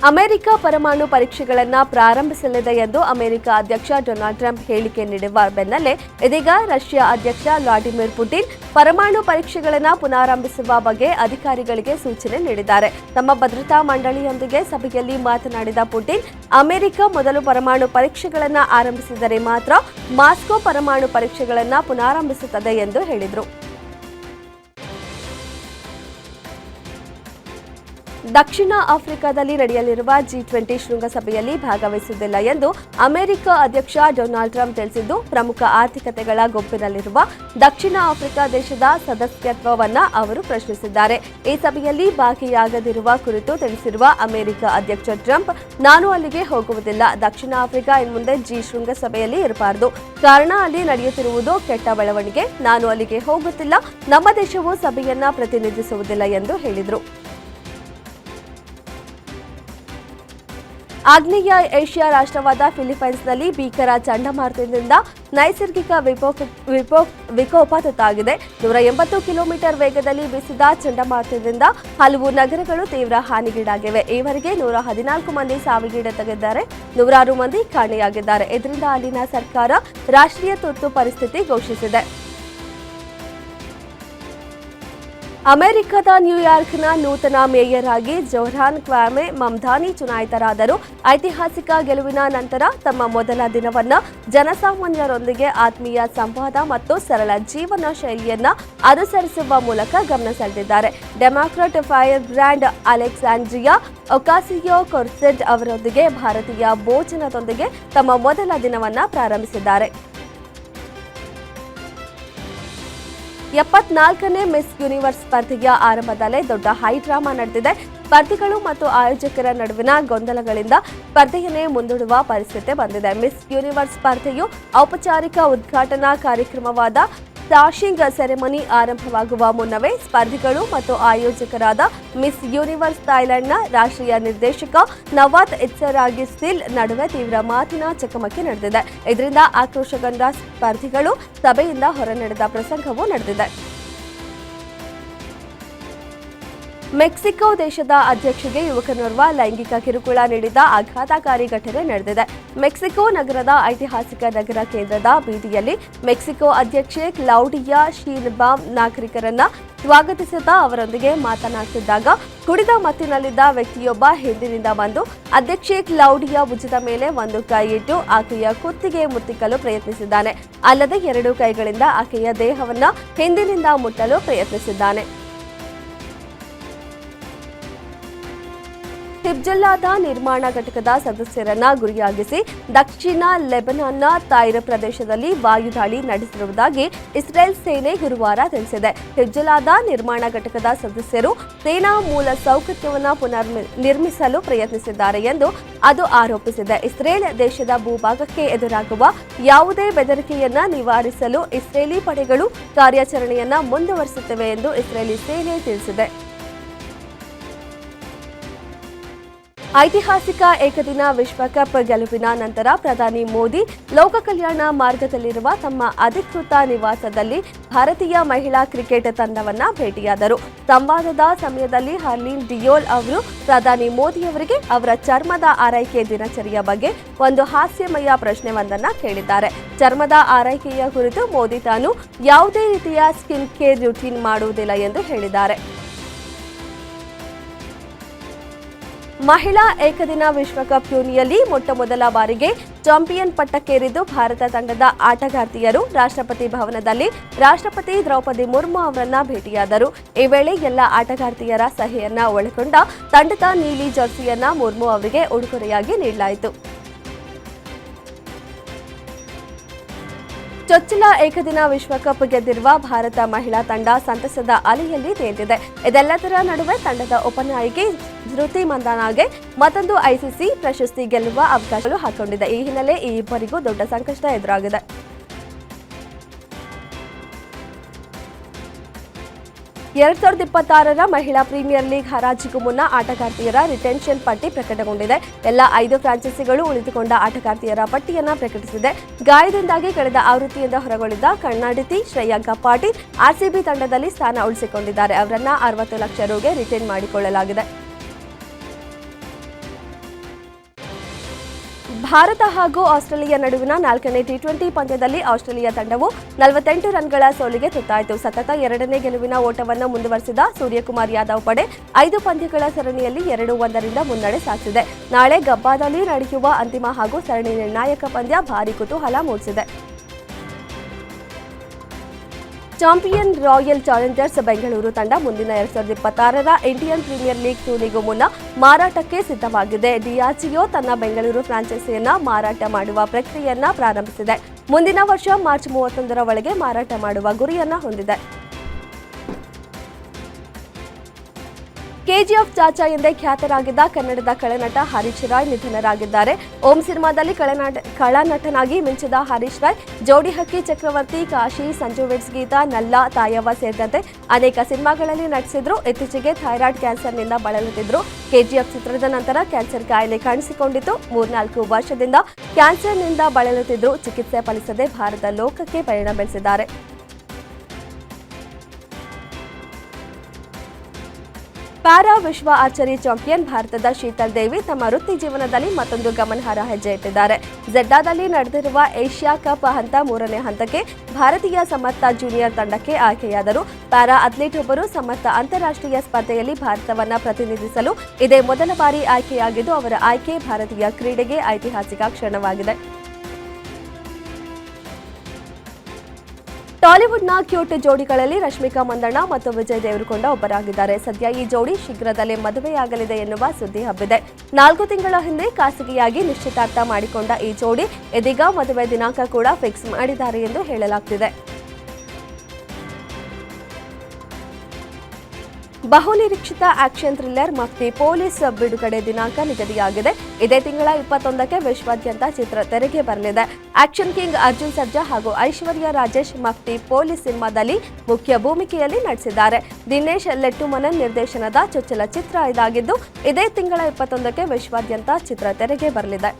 America ಪರಮಾಣು ಪರೀಕ್ಷೆಗಳನ್ನು ಪ್ರಾರಂಭಿಸಲಿದೆ ಎಂದು ಅಮೆರಿಕ ಅಧ್ಯಕ್ಷ ಡೊನಾಲ್ಡ್ ಟ್ರಂಪ್ ಹೇಳಿಕೆ ನೀಡಿರುವ ಬೆನ್ನಲ್ಲೇ ಇದೀಗ ರಷ್ಯಾ ಅಧ್ಯಕ್ಷ ವ್ಲಾಡಿಮಿರ್ ಪುಟಿನ್ ಪರಮಾಣು ಪರೀಕ್ಷೆಗಳನ್ನು ಪುನರಾರಂಭಿಸುವ ಬಗ್ಗೆ ಅಧಿಕಾರಿಗಳಿಗೆ ಸೂಚನೆ ನೀಡಿದ್ದಾರೆ. ತಮ್ಮ ಭದ್ರತಾ ಮಂಡಳಿಯೊಂದಿಗೆ ಸಭೆಯಲ್ಲಿ ಮಾತನಾಡಿದ ಪುಟಿನ್, ಅಮೆರಿಕ ಮೊದಲು ಪರಮಾಣು ಪರೀಕ್ಷೆಗಳನ್ನು ಆರಂಭಿಸಿದರೆ ಮಾತ್ರ ಮಾಸ್ಕೋ ಪರಮಾಣು ಪರೀಕ್ಷೆಗಳನ್ನು ಪುನರಾರಂಭಿಸುತ್ತದೆ ಎಂದು ಹೇಳಿದರು. ದಕ್ಷಿಣ ಆಫ್ರಿಕಾದಲ್ಲಿ ನಡೆಯಲಿರುವ G20 ಶೃಂಗಸಭೆಯಲ್ಲಿ ಭಾಗವಹಿಸುವುದಿಲ್ಲ ಎಂದು ಅಮೆರಿಕ ಅಧ್ಯಕ್ಷ ಡೊನಾಲ್ಡ್ ಟ್ರಂಪ್ ತಿಳಿಸಿದ್ದು, ಪ್ರಮುಖ ಆರ್ಥಿಕತೆಗಳ ಗುಂಪಿನಲ್ಲಿರುವ ದಕ್ಷಿಣ ಆಫ್ರಿಕಾ ದೇಶದ ಸದಸ್ಯತ್ವವನ್ನು ಅವರು ಪ್ರಶ್ನಿಸಿದ್ದಾರೆ. ಈ ಸಭೆಯಲ್ಲಿ ಭಾಗಿಯಾಗದಿರುವ ಕುರಿತು ತಿಳಿಸಿರುವ ಅಮೆರಿಕ ಅಧ್ಯಕ್ಷ ಟ್ರಂಪ್, ನಾನು ಅಲ್ಲಿಗೆ ಹೋಗುವುದಿಲ್ಲ. ದಕ್ಷಿಣ ಆಫ್ರಿಕಾ ಇನ್ಮುಂದೆ G ಶೃಂಗಸಭೆಯಲ್ಲಿ ಇರಬಾರದು. ಕಾರಣ ಅಲ್ಲಿ ನಡೆಯುತ್ತಿರುವುದು ಕೆಟ್ಟ ಬೆಳವಣಿಗೆ. ನಾನು ಅಲ್ಲಿಗೆ ಹೋಗುತ್ತಿಲ್ಲ. ನಮ್ಮ ದೇಶವು ಸಭೆಯನ್ನ ಪ್ರತಿನಿಧಿಸುವುದಿಲ್ಲ ಎಂದು ಹೇಳಿದರು. ಆಗ್ನೇಯ ಏಷ್ಯಾ ರಾಷ್ಟ್ರವಾದ ಫಿಲಿಪೈನ್ಸ್ನಲ್ಲಿ ಭೀಕರ ಚಂಡಮಾರುತದಿಂದ ನೈಸರ್ಗಿಕ ವಿಕೋಪ ತುತ್ತಾಗಿದೆ. 180 ಕಿಲೋಮೀಟರ್ ವೇಗದಲ್ಲಿ ಬೀಸಿದ ಚಂಡಮಾರುತದಿಂದ ಹಲವು ನಗರಗಳು ತೀವ್ರ ಹಾನಿಗೀಡಾಗಿವೆ. ಈವರೆಗೆ 114 ಮಂದಿ ಸಾವಿಗೀಡಾಗಿದ್ದಾರೆ, 106 ಮಂದಿ ಕಾಣೆಯಾಗಿದ್ದಾರೆ. ಇದರಿಂದ ಅಲ್ಲಿನ ಸರ್ಕಾರ ರಾಷ್ಟ್ರೀಯ ತುರ್ತು ಪರಿಸ್ಥಿತಿ ಘೋಷಿಸಿದೆ. ಅಮೆರಿಕದ ನ್ಯೂಯಾರ್ಕ್ನ ನೂತನ ಮೇಯರ್ ಆಗಿ ಜೋರ್ಡಾನ್ ಕ್ವಾಮೆ ಮಮ್ದಾನಿ ಚುನಾಯಿತರಾದರು. ಐತಿಹಾಸಿಕ ಗೆಲುವಿನ ನಂತರ ತಮ್ಮ ಮೊದಲ ದಿನವನ್ನು ಜನಸಾಮಾನ್ಯರೊಂದಿಗೆ ಆತ್ಮೀಯ ಸಂವಾದ ಮತ್ತು ಸರಳ ಜೀವನ ಶೈಲಿಯನ್ನು ಅನುಸರಿಸುವ ಮೂಲಕ ಗಮನ ಸೆಳೆದಿದ್ದಾರೆ. ಡೆಮಾಕ್ರಾಟ್ ಫೈರ್ ಬ್ರ್ಯಾಂಡ್ ಅಲೆಕ್ಸಾಂಡ್ರಿಯಾ ಒಕಾಸಿಯೋ-ಕೊರ್ಟೆಜ್ ಅವರೊಂದಿಗೆ ಭಾರತೀಯ ಭೋಜನದೊಂದಿಗೆ ತಮ್ಮ ಮೊದಲ ದಿನವನ್ನು ಪ್ರಾರಂಭಿಸಿದ್ದಾರೆ. 74ನೇ ಮಿಸ್ ಯೂನಿವರ್ಸ್ ಸ್ಪರ್ಧೆಯ ಆರಂಭದಲ್ಲೇ ದೊಡ್ಡ ಹೈಡ್ರಾಮಾ ನಡೆದಿದೆ. ಸ್ಪರ್ಧಿಗಳು ಮತ್ತು ಆಯೋಜಕರ ನಡುವಿನ ಗೊಂದಲಗಳಿಂದ ಸ್ಪರ್ಧೆಯನ್ನೇ ಮುಂದೂಡುವ ಪರಿಸ್ಥಿತಿ ಬಂದಿದೆ. ಮಿಸ್ ಯೂನಿವರ್ಸ್ ಸ್ಪರ್ಧೆಯು ಔಪಚಾರಿಕ ಉದ್ಘಾಟನಾ ಕಾರ್ಯಕ್ರಮವಾದ ಸ್ಟಾಶಿಂಗ್ ಸೆರೆಮನಿ ಆರಂಭವಾಗುವ ಮುನ್ನವೇ ಸ್ಪರ್ಧಿಗಳು ಮತ್ತು ಆಯೋಜಕರಾದ ಮಿಸ್ ಯೂನಿವರ್ಸ್ ಥಾಯ್ಲೆಂಡ್ನ ರಾಷ್ಟ್ರೀಯ ನಿರ್ದೇಶಕ ನವಾತ್ ಇತ್ಸರಾಗಿಸ್ಟಿಲ್ ನಡುವೆ ತೀವ್ರ ಮಾತಿನ ಚಕಮಕಿ ನಡೆದಿದೆ. ಇದರಿಂದ ಆಕ್ರೋಶಗೊಂಡ ಸ್ಪರ್ಧಿಗಳು ಸಭೆಯಿಂದ ಹೊರನಡೆದ ಪ್ರಸಂಗವೂ ನಡೆದಿದೆ. ಮೆಕ್ಸಿಕೋ ದೇಶದ ಅಧ್ಯಕ್ಷೆಗೆ ಯುವಕನೋರ್ವ ಲೈಂಗಿಕ ಕಿರುಕುಳ ನೀಡಿದ ಆಘಾತಕಾರಿ ಘಟನೆ ನಡೆದಿದೆ. ಮೆಕ್ಸಿಕೋ ನಗರದ ಐತಿಹಾಸಿಕ ನಗರ ಕೇಂದ್ರದ ಬೀದಿಯಲ್ಲಿ ಮೆಕ್ಸಿಕೋ ಅಧ್ಯಕ್ಷೆ ಕ್ಲೌಡಿಯಾ ಶೀನ್ಬಾಮ್ ನಾಗರಿಕರನ್ನ ಸ್ವಾಗತಿಸುತ್ತಾ ಅವರೊಂದಿಗೆ ಮಾತನಾಡುತ್ತಿದ್ದಾಗ ಕುಡಿದ ಮತ್ತಿನಲ್ಲಿದ್ದ ವ್ಯಕ್ತಿಯೊಬ್ಬ ಹಿಂದಿನಿಂದ ಬಂದು ಅಧ್ಯಕ್ಷೆ ಕ್ಲೌಡಿಯಾ ಭುಜದ ಮೇಲೆ ಒಂದು ಕೈ ಇಟ್ಟು ಆಕೆಯ ಕುತ್ತಿಗೆ ಮುತ್ತಿಕ್ಕಲು ಪ್ರಯತ್ನಿಸಿದ್ದಾನೆ. ಅಲ್ಲದೆ 2 ಕೈಗಳಿಂದ ಆಕೆಯ ದೇಹವನ್ನ ಹಿಂದಿನಿಂದ ಮುಟ್ಟಲು ಪ್ರಯತ್ನಿಸಿದ್ದಾನೆ. ಹಿಜ್ಬುಲ್ಲಾದ ನಿರ್ಮಾಣ ಘಟಕದ ಸದಸ್ಯರನ್ನ ಗುರಿಯಾಗಿಸಿ ದಕ್ಷಿಣ ಲೆಬನಾನ್ನ ತೈರ್ ಪ್ರದೇಶದಲ್ಲಿ ವಾಯುದಾಳಿ ನಡೆಸಿರುವುದಾಗಿ ಇಸ್ರೇಲ್ ಸೇನೆ ಗುರುವಾರ ತಿಳಿಸಿದೆ. ಹಿಜ್ಬುಲ್ಲಾದ ನಿರ್ಮಾಣ ಘಟಕದ ಸದಸ್ಯರು ಸೇನಾ ಮೂಲ ಸೌಕರ್ಯವನ್ನು ನಿರ್ಮಿಸಲು ಪ್ರಯತ್ನಿಸಿದ್ದಾರೆ ಎಂದು ಅದು ಆರೋಪಿಸಿದೆ. ಇಸ್ರೇಲ್ ದೇಶದ ಭೂಭಾಗಕ್ಕೆ ಎದುರಾಗುವ ಯಾವುದೇ ಬೆದರಿಕೆಯನ್ನ ನಿವಾರಿಸಲು ಇಸ್ರೇಲಿ ಪಡೆಗಳು ಕಾರ್ಯಾಚರಣೆಯನ್ನ ಮುಂದುವರಿಸುತ್ತಿವೆ ಎಂದು ಇಸ್ರೇಲಿ ಸೇನೆ ತಿಳಿಸಿದೆ. ಐತಿಹಾಸಿಕ ಏಕದಿನ ವಿಶ್ವಕಪ್ ಗೆಲುವಿನ ನಂತರ ಪ್ರಧಾನಿ ಮೋದಿ ಲೋಕ ಕಲ್ಯಾಣ ಮಾರ್ಗದಲ್ಲಿರುವ ತಮ್ಮ ಅಧಿಕೃತ ನಿವಾಸದಲ್ಲಿ ಭಾರತೀಯ ಮಹಿಳಾ ಕ್ರಿಕೆಟ್ ತಂಡವನ್ನು ಭೇಟಿಯಾದರು. ಸಂವಾದದ ಸಮಯದಲ್ಲಿ ಹರ್ಲೀನ್ ಡಿಯೋಲ್ ಅವರು ಪ್ರಧಾನಿ ಮೋದಿಯವರಿಗೆ ಅವರ ಚರ್ಮದ ಆರೈಕೆ ದಿನಚರಿಯ ಬಗ್ಗೆ ಒಂದು ಹಾಸ್ಯಮಯ ಪ್ರಶ್ನೆಯೊಂದನ್ನು ಕೇಳಿದ್ದಾರೆ. ಚರ್ಮದ ಆರೈಕೆಯ ಕುರಿತು ಮೋದಿ ತಾನು ಯಾವುದೇ ರೀತಿಯ ಸ್ಕಿನ್ ಕೇರ್ ರುಟೀನ್ ಮಾಡುವುದಿಲ್ಲ ಎಂದು ಹೇಳಿದ್ದಾರೆ. ಮಹಿಳಾ ಏಕದಿನ ವಿಶ್ವಕಪ್ ಟೂರ್ನಿಯಲ್ಲಿ ಮೊಟ್ಟಮೊದಲ ಬಾರಿಗೆ ಚಾಂಪಿಯನ್ ಪಟ್ಟಕ್ಕೇರಿದ್ದು ಭಾರತ ತಂಡದ ಆಟಗಾರ್ತಿಯರು ರಾಷ್ಟ್ರಪತಿ ಭವನದಲ್ಲಿ ರಾಷ್ಟ್ರಪತಿ ದ್ರೌಪದಿ ಮುರ್ಮು ಅವರನ್ನ ಭೇಟಿಯಾದರು. ಈ ವೇಳೆ ಎಲ್ಲ ಆಟಗಾರ್ತಿಯರ ಸಹಿಯನ್ನ ಒಳಗೊಂಡ ತಂಡದ ನೀಲಿ ಜರ್ಸಿಯನ್ನ ಮುರ್ಮು ಅವರಿಗೆ ಉಡುಗೊರೆಯಾಗಿ ನೀಡಲಾಯಿತು. ಚೊಚ್ಚಲ ಏಕದಿನ ವಿಶ್ವಕಪ್ ಗೆದ್ದಿರುವ ಭಾರತ ಮಹಿಳಾ ತಂಡ ಸಂತಸದ ಅಲೆಯಲ್ಲಿ ತೇಲಿದೆ. ಇದೆಲ್ಲದರ ನಡುವೆ ತಂಡದ ಉಪನಾಯಕಿ ಸ್ಮೃತಿ ಮಂದಾನಾಗೆ ಮತ್ತೊಂದು ಐಸಿಸಿ ಪ್ರಶಸ್ತಿ ಗೆಲ್ಲುವ ಅವಕಾಶಗಳು ಹಾಕಿಕೊಂಡಿದೆ. ಈ ಹಿನ್ನೆಲೆ ಈ ಇಬ್ಬರಿಗೂ ದೊಡ್ಡ ಸಂಕಷ್ಟ ಎದುರಾಗಿದೆ. 2026ರ ಮಹಿಳಾ ಪ್ರೀಮಿಯರ್ ಲೀಗ್ ಹರಾಜಿಗೂ ಮುನ್ನ ಆಟಗಾರ್ತಿಯರ ರಿಟೆನ್ಷನ್ ಪಟ್ಟಿ ಪ್ರಕಟಗೊಂಡಿದೆ. ಎಲ್ಲ 5 ಫ್ರಾಂಚೈಸಿಗಳು ಉಳಿದುಕೊಂಡ ಆಟಗಾರ್ತಿಯರ ಪಟ್ಟಿಯನ್ನು ಪ್ರಕಟಿಸಿದೆ. ಗಾಯದಿಂದಾಗಿ ಕಳೆದ ಆವೃತ್ತಿಯಿಂದ ಹೊರಗುಳಿದ ಕನ್ನಡತಿ ಶ್ರೇಯಾಂಕ ಪಾಟೀಲ್ ಆರ್ಸಿಬಿ ತಂಡದಲ್ಲಿ ಸ್ಥಾನ ಉಳಿಸಿಕೊಂಡಿದ್ದಾರೆ. ಅವರನ್ನು 60 ಲಕ್ಷ ರುಗೆ ರಿಟೇನ್ ಮಾಡಿಕೊಳ್ಳಲಾಗಿದೆ. ಭಾರತ ಹಾಗೂ ಆಸ್ಟ್ರೇಲಿಯಾ ನಡುವಿನ 4ನೇ ಟಿ20 ಪಂದ್ಯದಲ್ಲಿ ಆಸ್ಟ್ರೇಲಿಯಾ ತಂಡವು 48 ರನ್ಗಳ ಸೋಲಿಗೆ ತುತ್ತಾಯಿತು. ಸತತ 2ನೇ ಗೆಲುವಿನ ಓಟವನ್ನು ಮುಂದುವರೆಸಿದ ಸೂರ್ಯಕುಮಾರ್ ಯಾದವ್ ಪಡೆ 5 ಪಂದ್ಯಗಳ ಸರಣಿಯಲ್ಲಿ 2-1ರಿಂದ ಮುನ್ನಡೆ ಸಾಧಿಸಿದೆ. ನಾಳೆ ಗಬ್ಬಾದಲ್ಲಿ ನಡೆಯುವ ಅಂತಿಮ ಹಾಗೂ ಸರಣಿ ನಿರ್ಣಾಯಕ ಪಂದ್ಯ ಭಾರೀ ಕುತೂಹಲ ಮೂಡಿಸಿದೆ. ಚಾಂಪಿಯನ್ ರಾಯಲ್ ಚಾಲೆಂಜರ್ಸ್ ಬೆಂಗಳೂರು ತಂಡ ಮುಂದಿನ 2026ರ ಇಂಡಿಯನ್ ಪ್ರೀಮಿಯರ್ ಲೀಗ್ ಟೂರ್ನಿಗೂ ಮುನ್ನ ಮಾರಾಟಕ್ಕೆ ಸಿದ್ಧವಾಗಿದೆ. ಡಿಯಾಜಿಯೋ ತನ್ನ ಬೆಂಗಳೂರು ಫ್ರಾಂಚೈಸಿಯನ್ನ ಮಾರಾಟ ಮಾಡುವ ಪ್ರಕ್ರಿಯೆಯನ್ನ ಪ್ರಾರಂಭಿಸಿದೆ. ಮುಂದಿನ ವರ್ಷ ಮಾರ್ಚ್ 31ರ ಒಳಗೆ ಮಾರಾಟ ಮಾಡುವ ಗುರಿಯನ್ನ ಹೊಂದಿದೆ. ಕೆಜಿಎಫ್ ಚಾಚಾ ಎಂದೇ ಖ್ಯಾತರಾಗಿದ್ದ ಕನ್ನಡದ ಖಳನಟ ಹರೀಶ್ ರಾಯ್ ನಿಧನರಾಗಿದ್ದಾರೆ. ಓಂ ಸಿನಿಮಾದಲ್ಲಿ ಖಳನಟನಾಗಿ ಮಿಂಚಿದ ಹರೀಶ್ ರಾಯ್ ಜೋಡಿ ಹಕ್ಕಿ ಚಕ್ರವರ್ತಿ, ಕಾಶಿ, ಸಂಜು ವಿಟ್ಸ್ ಗೀತ, ನಲ್ಲ, ತಾಯವ್ವ ಸೇರಿದಂತೆ ಅನೇಕ ಸಿನಿಮಾಗಳಲ್ಲಿ ನಟಿಸಿದ್ರು. ಇತ್ತೀಚೆಗೆ ಥೈರಾಯ್ಡ್ ಕ್ಯಾನ್ಸರ್ನಿಂದ ಬಳಲುತ್ತಿದ್ರು. ಕೆಜಿಎಫ್ ಚಿತ್ರದ ನಂತರ ಕ್ಯಾನ್ಸರ್ ಕಾಯಿಲೆ ಕಾಣಿಸಿಕೊಂಡಿತ್ತು. 3-4 ವರ್ಷದಿಂದ ಕ್ಯಾನ್ಸರ್ನಿಂದ ಬಳಲುತ್ತಿದ್ರು. ಚಿಕಿತ್ಸೆ ಫಲಿಸದೆ ಭಾರತ ಲೋಕಕ್ಕೆ ಪಯಣ ಬೆಳೆಸಿದ್ದಾರೆ. ಪ್ಯಾರಾ ವಿಶ್ವ ಆರ್ಚರಿ ಚಾಂಪಿಯನ್ ಭಾರತದ ಶೀತಲ್ ದೇವಿ ತಮ್ಮ ವೃತ್ತಿ ಜೀವನದಲ್ಲಿ ಮತ್ತೊಂದು ಗಮನಾರ್ಹ ಹೆಜ್ಜೆ ಇಟ್ಟಿದ್ದಾರೆ. ಜೆಡ್ಡಾದಲ್ಲಿ ನಡೆದಿರುವ ಏಷ್ಯಾ ಕಪ್ ಹಂತ 3ನೇ ಹಂತಕ್ಕೆ ಭಾರತೀಯ ಸಮರ್ಥ ಜೂನಿಯರ್ ತಂಡಕ್ಕೆ ಆಯ್ಕೆಯಾದರು. ಪ್ಯಾರಾ ಅಥ್ಲೀಟ್ ಒಬ್ಬರು ಸಮರ್ಥ ಅಂತಾರಾಷ್ಟ್ರೀಯ ಸ್ಪರ್ಧೆಯಲ್ಲಿ ಭಾರತವನ್ನ ಪ್ರತಿನಿಧಿಸಲು ಇದೇ ಮೊದಲ ಬಾರಿ ಆಯ್ಕೆಯಾಗಿದ್ದು, ಅವರ ಆಯ್ಕೆ ಭಾರತೀಯ ಕ್ರೀಡೆಗೆ ಐತಿಹಾಸಿಕ ಕ್ಷಣವಾಗಿದೆ. ಟಾಲಿವುಡ್ನ ಕ್ಯೂಟ್ ಜೋಡಿಗಳಲ್ಲಿ ರಶ್ಮಿಕಾ ಮಂದಣ್ಣ ಮತ್ತು ವಿಜಯ್ ದೇವರಕೊಂಡ ಒಬ್ಬರಾಗಿದ್ದಾರೆ. ಸದ್ಯ ಈ ಜೋಡಿ ಶೀಘ್ರದಲ್ಲೇ ಮದುವೆಯಾಗಲಿದೆ ಎನ್ನುವ ಸುದ್ದಿ ಹಬ್ಬಿದೆ. 4 ತಿಂಗಳ ಹಿಂದೆ ಖಾಸಗಿಯಾಗಿ ನಿಶ್ಚಿತಾರ್ಥ ಮಾಡಿಕೊಂಡ ಈ ಜೋಡಿ ಇದೀಗ ಮದುವೆ ದಿನಾಂಕ ಕೂಡ ಫಿಕ್ಸ್ ಮಾಡಿದ್ದಾರೆ ಎಂದು ಹೇಳಲಾಗ್ತಿದೆ. ಬಹುನಿರೀಕ್ಷಿತ ಆಕ್ಷನ್ ಥ್ರಿಲ್ಲರ್ ಮಫ್ತಿ ಪೊಲೀಸ್ ಬಿಡುಗಡೆ ದಿನಾಂಕ ನಿಗದಿಯಾಗಿದೆ. ಇದೇ ತಿಂಗಳ 21ಕ್ಕೆ ವಿಶ್ವಾದ್ಯಂತ ಚಿತ್ರ ತೆರೆಗೆ ಬರಲಿದೆ. ಆಕ್ಷನ್ ಕಿಂಗ್ ಅರ್ಜುನ್ ಸರ್ಜಾ ಹಾಗೂ ಐಶ್ವರ್ಯ ರಾಜೇಶ್ ಮಫ್ತಿ ಪೊಲೀಸ್ ಸಿನಿಮಾದಲ್ಲಿ ಮುಖ್ಯ ಭೂಮಿಕೆಯಲ್ಲಿ ನಟಿಸಿದ್ದಾರೆ. ದಿನೇಶ್ ಲೆಟ್ಟುಮನನ್ ನಿರ್ದೇಶನದ ಚೊಚ್ಚಲ ಚಿತ್ರ ಇದಾಗಿದ್ದು, ಇದೇ ತಿಂಗಳ 21ಕ್ಕೆ ವಿಶ್ವಾದ್ಯಂತ ಚಿತ್ರ ತೆರೆಗೆ ಬರಲಿದೆ.